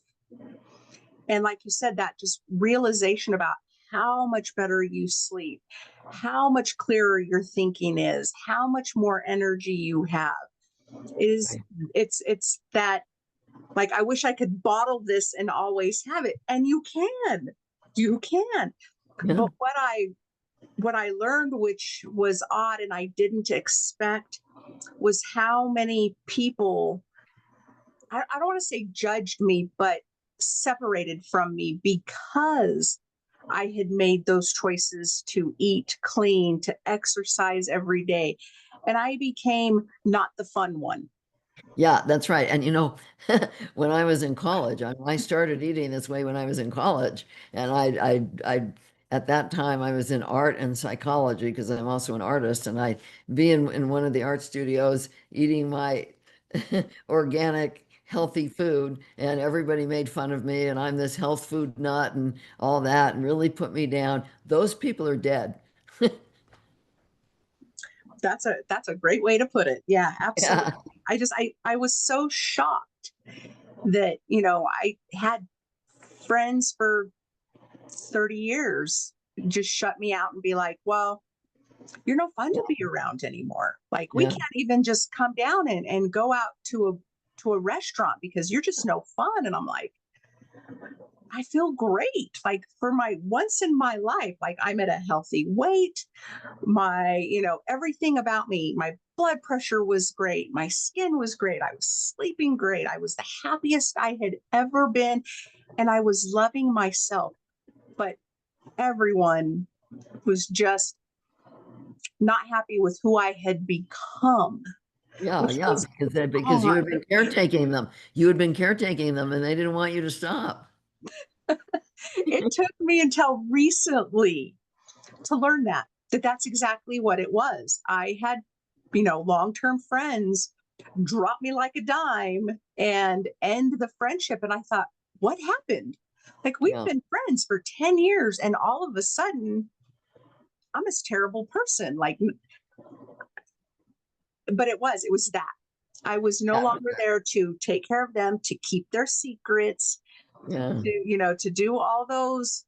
And like you said, that just realization about how much better you sleep, how much clearer your thinking is, how much more energy you have is Right. it's that, like, I wish I could bottle this and always have it. And you can. Yeah. But what I learned, which was odd and I didn't expect, was how many people, I don't want to say judged me, but separated from me because I had made those choices to eat clean, to exercise every day. And I became not the fun one. Yeah, that's right. And when I was in college, I started eating this way when I was in college, and at that time I was in art and psychology because I'm also an artist, and I'd be in one of the art studios eating my organic, healthy food, and everybody made fun of me, and I'm this health food nut and all that, and really put me down. Those people are dead. That's a great way to put it. Yeah, absolutely. Yeah. I was so shocked that, I had friends for 30 years just shut me out and be like, well, you're no fun to be around anymore. Like, we Yeah. can't even just come down and go out to a restaurant because you're just no fun. And I'm like, I feel great. Like, for my once in my life, like, I'm at a healthy weight. Everything about me, my blood pressure was great. My skin was great. I was sleeping great. I was the happiest I had ever been. And I was loving myself. But everyone was just not happy with who I had become, Yeah, which yeah, was because you odd. had been caretaking them. You had been caretaking them and they didn't want you to stop. It took me until recently to learn that that's exactly what it was. I had, long-term friends drop me like a dime and end the friendship. And I thought, what happened? Like, we've Yeah. been friends for 10 years and all of a sudden I'm this terrible person. Like, but it was that I was no Yeah. longer there to take care of them, to keep their secrets, Yeah. to do all those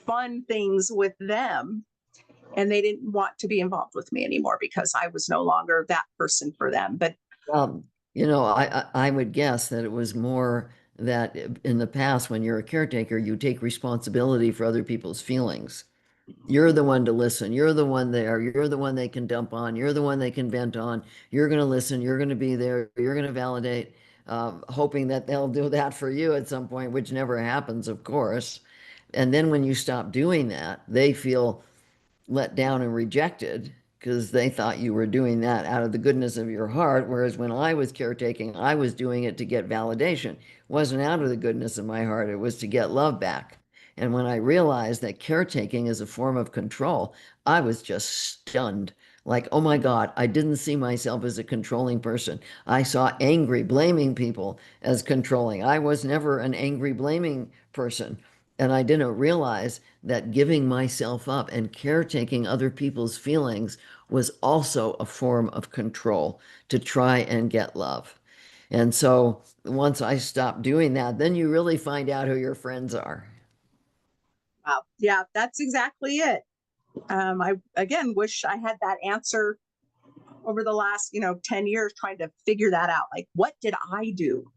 fun things with them. And they didn't want to be involved with me anymore because I was no longer that person for them. But Well, I would guess that it was more that in the past, when you're a caretaker, you take responsibility for other people's feelings. You're the one to listen. You're the one there. You're the one they can dump on. You're the one they can vent on. You're going to listen. You're going to be there. You're going to validate, hoping that they'll do that for you at some point, which never happens, of course. And then when you stop doing that, they feel let down and rejected. because they thought you were doing that out of the goodness of your heart. Whereas when I was caretaking, I was doing it to get validation. It wasn't out of the goodness of my heart, it was to get love back. And when I realized that caretaking is a form of control, I was just stunned. Like, oh my God, I didn't see myself as a controlling person. I saw angry, blaming people as controlling. I was never an angry, blaming person. And I didn't realize that giving myself up and caretaking other people's feelings was also a form of control to try and get love. And so once I stopped doing that, then you really find out who your friends are. Wow. Yeah, that's exactly it. I again wish I had that answer over the last, 10 years trying to figure that out. Like, what did I do?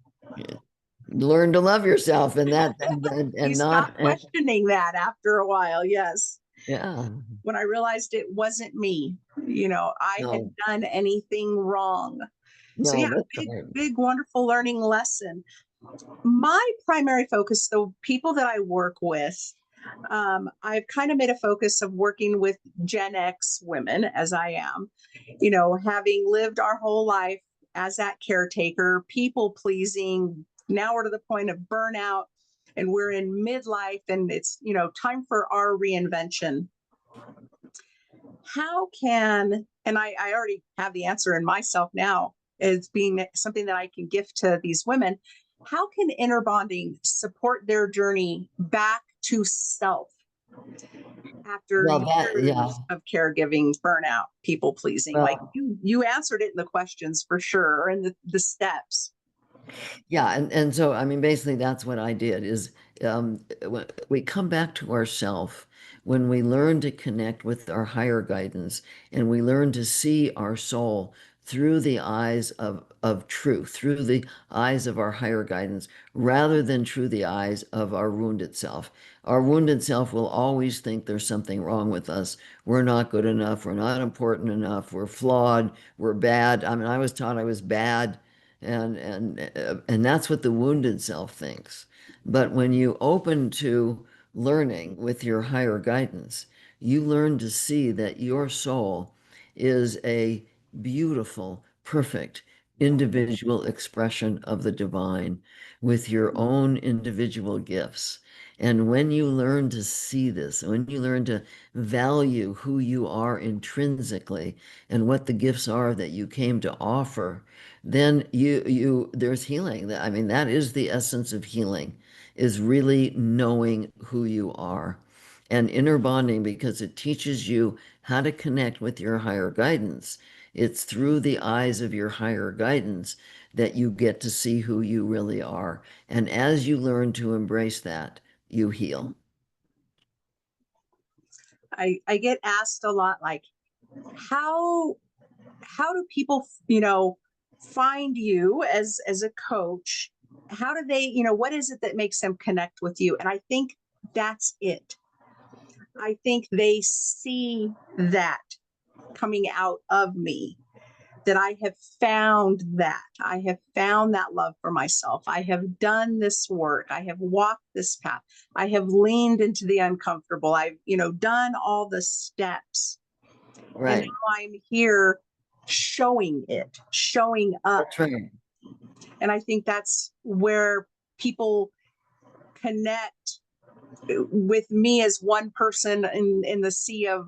Learn to love yourself and that You and stop not questioning that after a while. Yes. yeah. When I realized it wasn't me, I had No, done anything wrong. So no, yeah, that's big, right. big, wonderful learning lesson. My primary focus, the people that I work with, I've kind of made a focus of working with Gen X women as I am, having lived our whole life as that caretaker, people pleasing. Now we're to the point of burnout and we're in midlife and it's, time for our reinvention. How can, and I already have the answer in myself now as being something that I can gift to these women. How can inner bonding support their journey back to self after Well, that yeah. years of caregiving, burnout, people pleasing? Like Well, you answered it in the questions for sure, or in the steps. yeah, and so I mean, basically, that's what I did. Is we come back to ourself when we learn to connect with our higher guidance, and we learn to see our soul through the eyes of truth, through the eyes of our higher guidance, rather than through the eyes of our wounded self. Our wounded self will always think there's something wrong with us. We're not good enough. We're not important enough. We're flawed. We're bad. I mean, I was taught I was bad and that's what the wounded self thinks. But when you open to learning with your higher guidance, you learn to see that your soul is a beautiful, perfect individual expression of the divine with your own individual gifts. And when you learn to see this, when you learn to value who you are intrinsically and what the gifts are that you came to offer, then there's healing. I mean, that is the essence of healing, is really knowing who you are. And inner bonding, because it teaches you how to connect with your higher guidance. It's through the eyes of your higher guidance that you get to see who you really are. And as you learn to embrace that, you heal. I get asked a lot, like, how how do people, find you as a coach? How do they, what is it that makes them connect with you? And I think that's it. I think they see that coming out of me, that I have found that. I have found that love for myself. I have done this work. I have walked this path. I have leaned into the uncomfortable. I've, done all the steps. And Right. now I'm here showing it, showing up. That's right. And I think that's where people connect with me as one person in the sea of,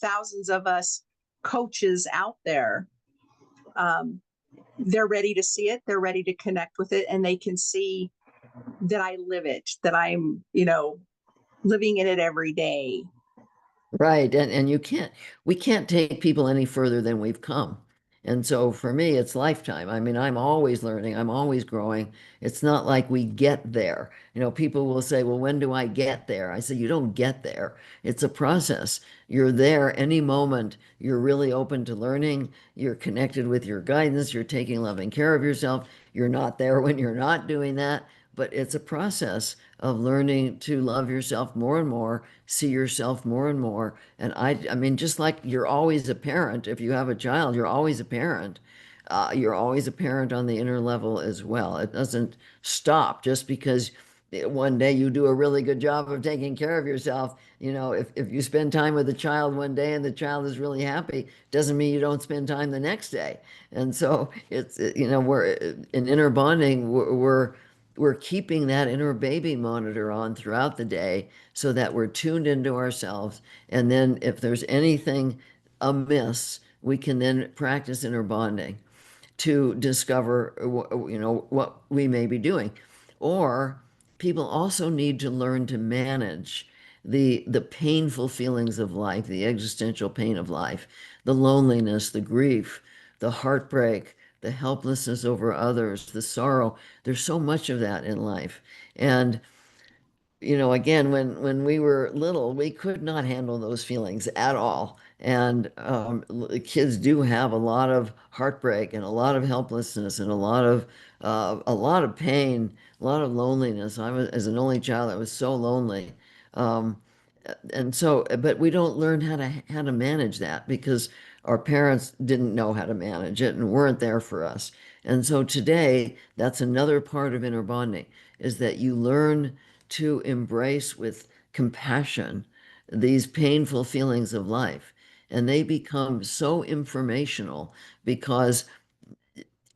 thousands of us coaches out there. Um, they're ready to see it. They're ready to connect with it. And they can see that I live it, that I'm, living in it every day. Right. And we can't take people any further than we've come. And so for me, it's lifetime. I mean, I'm always learning, I'm always growing. It's not like we get there. People will say, well, when do I get there? I say, you don't get there. It's a process. You're there any moment. You're really open to learning. You're connected with your guidance. You're taking loving care of yourself. You're not there when you're not doing that. But it's a process of learning to love yourself more and more, see yourself more and more. And I mean, just like you're always a parent, if you have a child, you're always a parent. You're always a parent on the inner level as well. It doesn't stop just because one day you do a really good job of taking care of yourself. If you spend time with a child one day and the child is really happy, doesn't mean you don't spend time the next day. And so we're in inner bonding, we're keeping that inner baby monitor on throughout the day so that we're tuned into ourselves. And then if there's anything amiss, we can then practice inner bonding to discover what we may be doing. Or people also need to learn to manage the painful feelings of life, the existential pain of life, the loneliness, the grief, the heartbreak, the helplessness over others, the sorrow. There's so much of that in life. And again, when we were little, we could not handle those feelings at all. And kids do have a lot of heartbreak and a lot of helplessness and a lot of pain, a lot of loneliness. As an only child, I was so lonely. Um, but we don't learn how to manage that because our parents didn't know how to manage it and weren't there for us. And so today, that's another part of inner bonding, is that you learn to embrace with compassion these painful feelings of life. And they become so informational because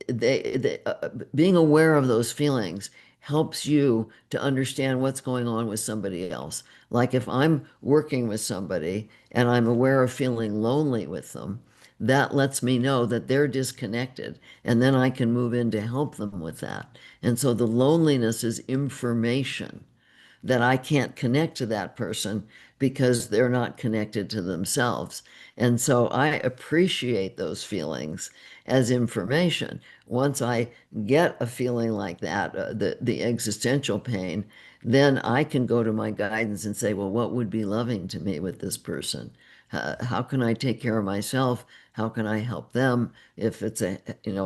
being aware of those feelings helps you to understand what's going on with somebody else. Like if I'm working with somebody and I'm aware of feeling lonely with them, that lets me know that they're disconnected, and then I can move in to help them with that. And so the loneliness is information that I can't connect to that person because they're not connected to themselves. And so I appreciate those feelings as information. Once I get a feeling like that, the existential pain, then I can go to my guidance and say, well, what would be loving to me with this person? How can I take care of myself? How can I help them if it's a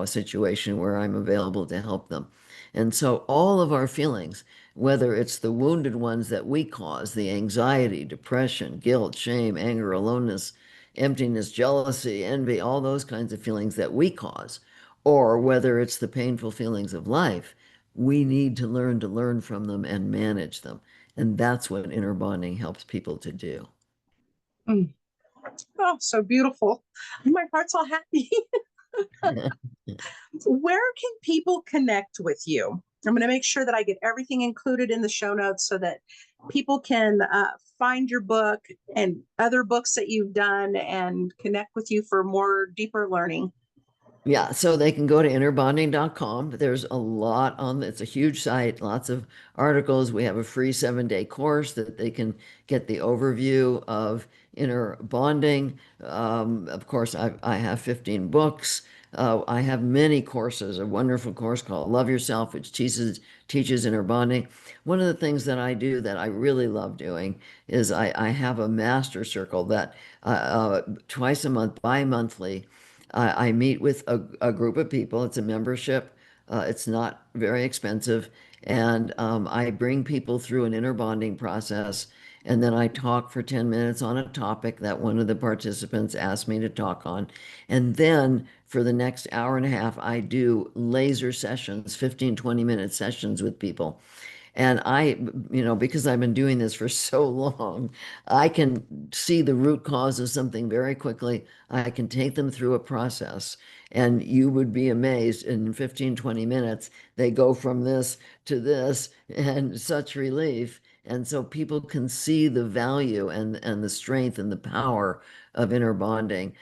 situation where I'm available to help them? And so all of our feelings, whether it's the wounded ones that we cause, the anxiety, depression, guilt, shame, anger, aloneness, emptiness, jealousy, envy, all those kinds of feelings that we cause, or whether it's the painful feelings of life, we need to learn from them and manage them. And that's what inner bonding helps people to do. Mm. Oh, so beautiful. My heart's all happy. Where can people connect with you? I'm going to make sure that I get everything included in the show notes so that people can find your book and other books that you've done and connect with you for more deeper learning. Yeah, so they can go to innerbonding.com. There's a lot on it's a huge site, lots of articles. We have a free 7-day course that they can get the overview of inner bonding. Of course, I have 15 books. I have many courses, a wonderful course called Love Yourself, which teaches inner bonding. One of the things that I do that I really love doing is I have a master circle that twice a month, bi-monthly, I meet with a group of people. It's a membership. It's not very expensive. And I bring people through an inner bonding process. And then I talk for 10 minutes on a topic that one of the participants asked me to talk on. And then for the next hour and a half, I do laser sessions, 15, 20-minute sessions with people. And because I've been doing this for so long, I can see the root cause of something very quickly. I can take them through a process, and you would be amazed. In 15, 20 minutes, they go from this to this, and such relief. And so people can see the value and the strength and the power of inner bonding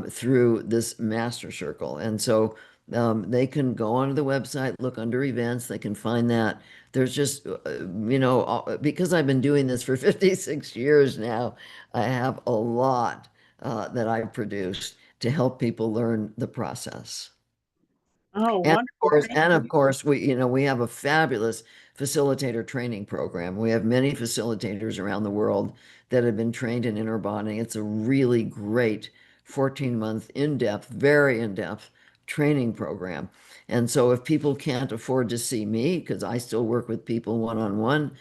through this master circle. And so they can go onto the website, look under events, they can find that. There's just, because I've been doing this for 56 years now, I have a lot that I've produced to help people learn the process. Oh, And wonderful. Thank of you. course, we have a fabulous facilitator training program. We have many facilitators around the world that have been trained in inner bonding. It's a really great 14-month in-depth, very in-depth training program. And so if people can't afford to see me, because I still work with people one-on-one,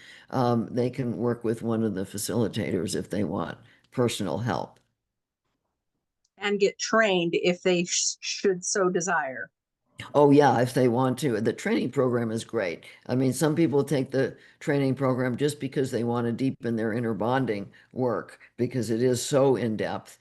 they can work with one of the facilitators if they want personal help. And get trained if they should so desire. Oh yeah, if they want to. The training program is great. I mean, some people take the training program just because they want to deepen their inner bonding work because it is so in depth,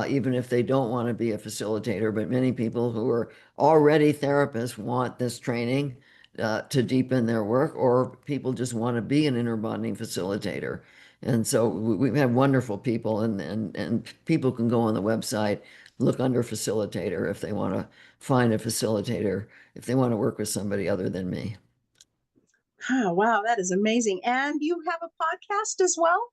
even if they don't want to be a facilitator. But many people who are already therapists want this training to deepen their work, or people just want to be an inner bonding facilitator. And so we've had wonderful people, and people can go on the website, look under facilitator if they want to find a facilitator if they want to work with somebody other than me. Oh, wow, that is amazing. And you have a podcast as well?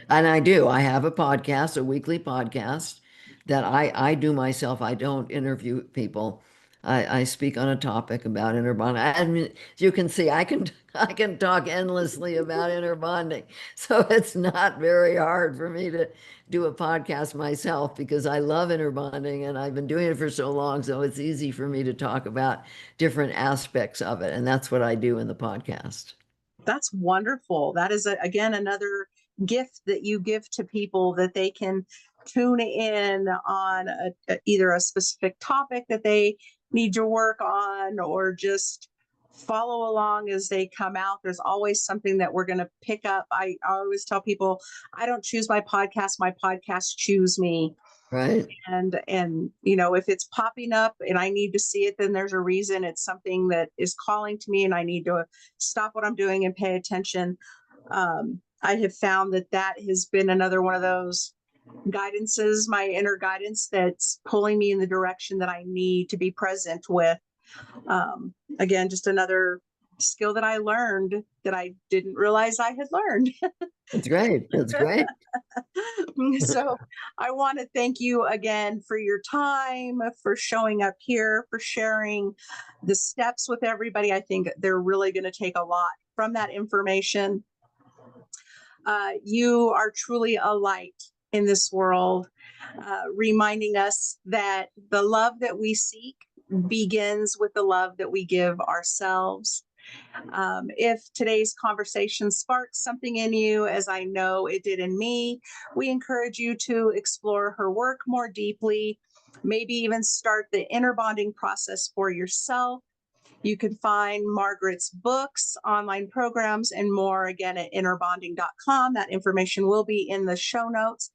And I do. I have a podcast, a weekly podcast that I do myself. I don't interview people. I speak on a topic about inner bonding. I mean, as you can see, I can talk endlessly about inner bonding. So it's not very hard for me to do a podcast myself because I love inner bonding and I've been doing it for so long. So it's easy for me to talk about different aspects of it. And that's what I do in the podcast. That's wonderful. That is, again, another gift that you give to people that they can tune in on either a specific topic that they need to work on or just follow along as they come out. There's always something that we're going to pick up. I always tell people, I don't choose my podcast choose me. Right. And if it's popping up and I need to see it, then there's a reason. It's something that is calling to me and I need to stop what I'm doing and pay attention. I have found that has been another one of those guidances, my inner guidance, that's pulling me in the direction that I need to be present with. Again, just another skill that I learned that I didn't realize I had learned. That's great. That's great. So I want to thank you again for your time, for showing up here, for sharing the steps with everybody. I think they're really going to take a lot from that information. You are truly a light in this world, reminding us that the love that we seek begins with the love that we give ourselves. If today's conversation sparks something in you, as I know it did in me, we encourage you to explore her work more deeply, maybe even start the inner bonding process for yourself. You can find Margaret's books, online programs, and more again at innerbonding.com. That information will be in the show notes.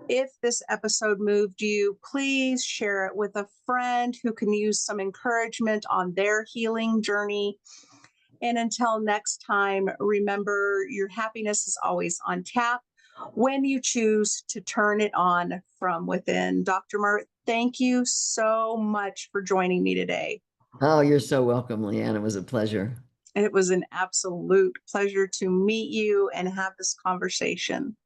If this episode moved you, please share it with a friend who can use some encouragement on their healing journey. And until next time, remember your happiness is always on tap when you choose to turn it on from within. Dr. Mert, thank you so much for joining me today. Oh, you're so welcome, Leann. It was a pleasure. It was an absolute pleasure to meet you and have this conversation.